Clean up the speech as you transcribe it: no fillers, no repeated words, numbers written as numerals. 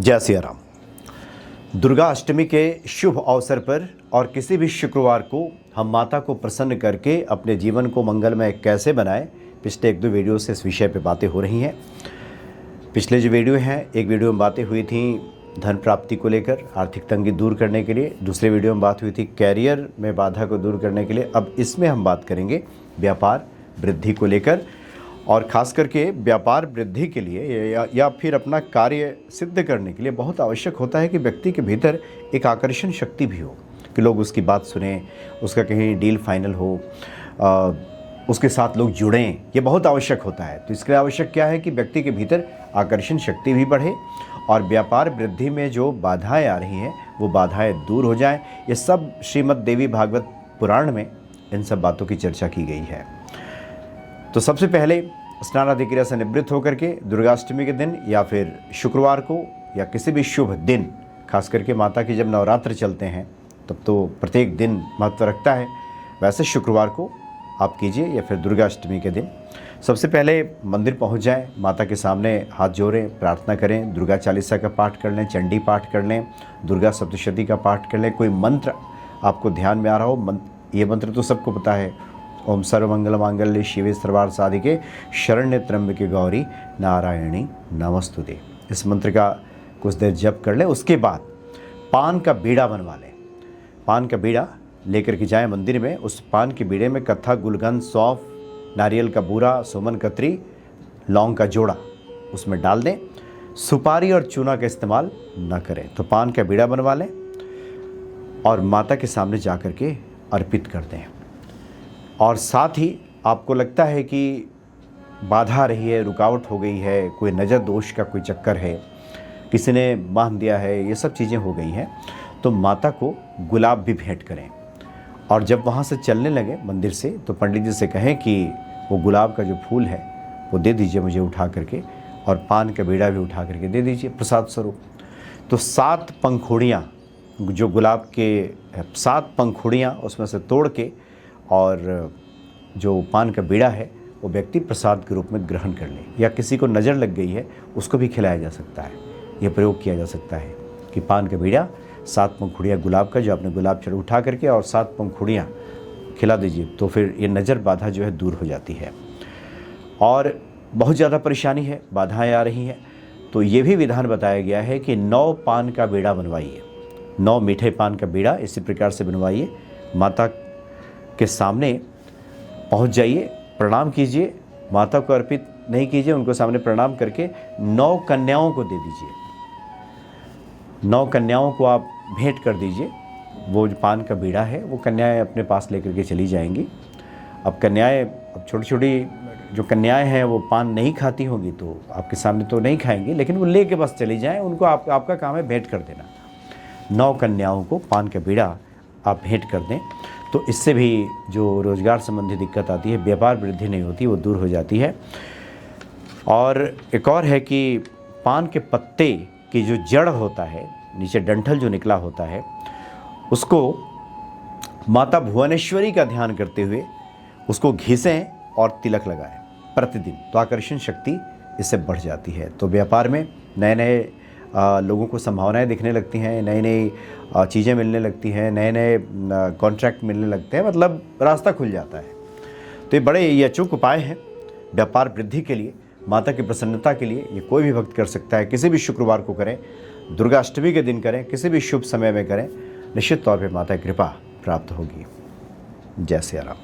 जय सिया राम। दुर्गा अष्टमी के शुभ अवसर पर और किसी भी शुक्रवार को हम माता को प्रसन्न करके अपने जीवन को मंगलमय कैसे बनाएं, पिछले एक दो वीडियो से इस विषय पे बातें हो रही हैं। पिछले जो वीडियो हैं, एक वीडियो में बातें हुई थी धन प्राप्ति को लेकर, आर्थिक तंगी दूर करने के लिए। दूसरे वीडियो में बात हुई थी कैरियर में बाधा को दूर करने के लिए। अब इसमें हम बात करेंगे व्यापार वृद्धि को लेकर, और ख़ास करके व्यापार वृद्धि के लिए या फिर अपना कार्य सिद्ध करने के लिए बहुत आवश्यक होता है कि व्यक्ति के भीतर एक आकर्षण शक्ति भी हो, कि लोग उसकी बात सुनें, उसका कहीं डील फाइनल हो, उसके साथ लोग जुड़ें। ये बहुत आवश्यक होता है। तो इसके लिए आवश्यक क्या है कि व्यक्ति के भीतर आकर्षण शक्ति भी बढ़े और व्यापार वृद्धि में जो बाधाएं आ रही हैं वो बाधाएं दूर हो जाएं। ये सब श्रीमद् देवी भागवत पुराण में इन सब बातों की चर्चा की गई है। तो सबसे पहले स्नान आदि क्रिया से निवृत्त होकर के दुर्गाष्टमी के दिन या फिर शुक्रवार को या किसी भी शुभ दिन, खास करके माता की जब नवरात्र चलते हैं तब तो प्रत्येक दिन महत्व रखता है, वैसे शुक्रवार को आप कीजिए या फिर दुर्गाष्टमी के दिन सबसे पहले मंदिर पहुंच जाएं, माता के सामने हाथ जोड़ें, प्रार्थना करें, दुर्गा चालीसा का पाठ कर लें, चंडी पाठ कर लें, दुर्गा सप्तशती का पाठ कर लें। कोई मंत्र आपको ध्यान में आ रहा हो, ये मंत्र तो सबको पता है, ओम सर्वमंगल मांगल्ये शिवे सर्वार्थ साधिके शरण्य त्र्यंबके गौरी नारायणी नमस्तुते। इस मंत्र का कुछ देर जप कर लें। उसके बाद पान का बीड़ा बनवा लें। पान का बीड़ा लेकर के जाएं मंदिर में। उस पान के बीड़े में कत्था, गुलकंद, सौंफ, नारियल का बूरा, सोमन कतरी, लौंग का जोड़ा उसमें डाल दें। सुपारी और चूना का इस्तेमाल न करें। तो पान का बीड़ा बनवा लें और माता के सामने जा कर के अर्पित कर दें। और साथ ही आपको लगता है कि बाधा आ रही है, रुकावट हो गई है, कोई नज़र दोष का कोई चक्कर है, किसी ने बांध दिया है, ये सब चीज़ें हो गई हैं, तो माता को गुलाब भी भेंट करें। और जब वहाँ से चलने लगे मंदिर से तो पंडित जी से कहें कि वो गुलाब का जो फूल है वो दे दीजिए मुझे उठा करके, और पान का बीड़ा भी उठा करके दे दीजिए प्रसाद स्वरूप। तो 7 पंखुड़ियाँ, जो गुलाब के 7 पंखुड़ियाँ उसमें से तोड़ के और जो पान का बीड़ा है वो व्यक्ति प्रसाद के रूप में ग्रहण कर ले, या किसी को नज़र लग गई है उसको भी खिलाया जा सकता है। यह प्रयोग किया जा सकता है कि पान का बीड़ा 7 पंखुड़ियाँ गुलाब का, जो आपने गुलाब चढ़ उठा करके और 7 पंखुड़ियाँ खिला दीजिए, तो फिर ये नज़र बाधा जो है दूर हो जाती है। और बहुत ज़्यादा परेशानी है, बाधाएँ आ रही हैं, तो ये भी विधान बताया गया है कि 9 पान का बीड़ा बनवाइए। 9 मीठे पान का बीड़ा इसी प्रकार से बनवाइए, माता के सामने पहुंच जाइए, प्रणाम कीजिए, माता को अर्पित नहीं कीजिए, उनको सामने प्रणाम करके 9 कन्याओं को दे दीजिए। 9 कन्याओं को आप भेंट कर दीजिए। वो जो पान का बीड़ा है वो कन्याएं अपने पास लेकर के चली जाएंगी। अब कन्याएं, अब छोटी छोटी जो कन्याएं हैं वो पान नहीं खाती होंगी तो आपके सामने तो नहीं खाएंगी, लेकिन वो लेके बस चली जाएं, उनको आपका काम है भेंट कर देना। 9 कन्याओं को पान का बीड़ा आप भेंट कर दें, तो इससे भी जो रोज़गार संबंधी दिक्कत आती है, व्यापार वृद्धि नहीं होती, वो दूर हो जाती है। और एक और है कि पान के पत्ते की जो जड़ होता है, नीचे डंठल जो निकला होता है, उसको माता भुवनेश्वरी का ध्यान करते हुए उसको घिसें और तिलक लगाएं प्रतिदिन, तो आकर्षण शक्ति इससे बढ़ जाती है। तो व्यापार में नए नए लोगों को संभावनाएं दिखने लगती हैं, नई नई चीज़ें मिलने लगती हैं, नए नए कॉन्ट्रैक्ट मिलने लगते हैं, मतलब रास्ता खुल जाता है। तो ये बड़े ये अचूक उपाय हैं व्यापार वृद्धि के लिए, माता की प्रसन्नता के लिए। ये कोई भी भक्त कर सकता है, किसी भी शुक्रवार को करें, दुर्गाष्टमी के दिन करें, किसी भी शुभ समय में करें, निश्चित तौर पर माता की कृपा प्राप्त होगी। जय सिया राम।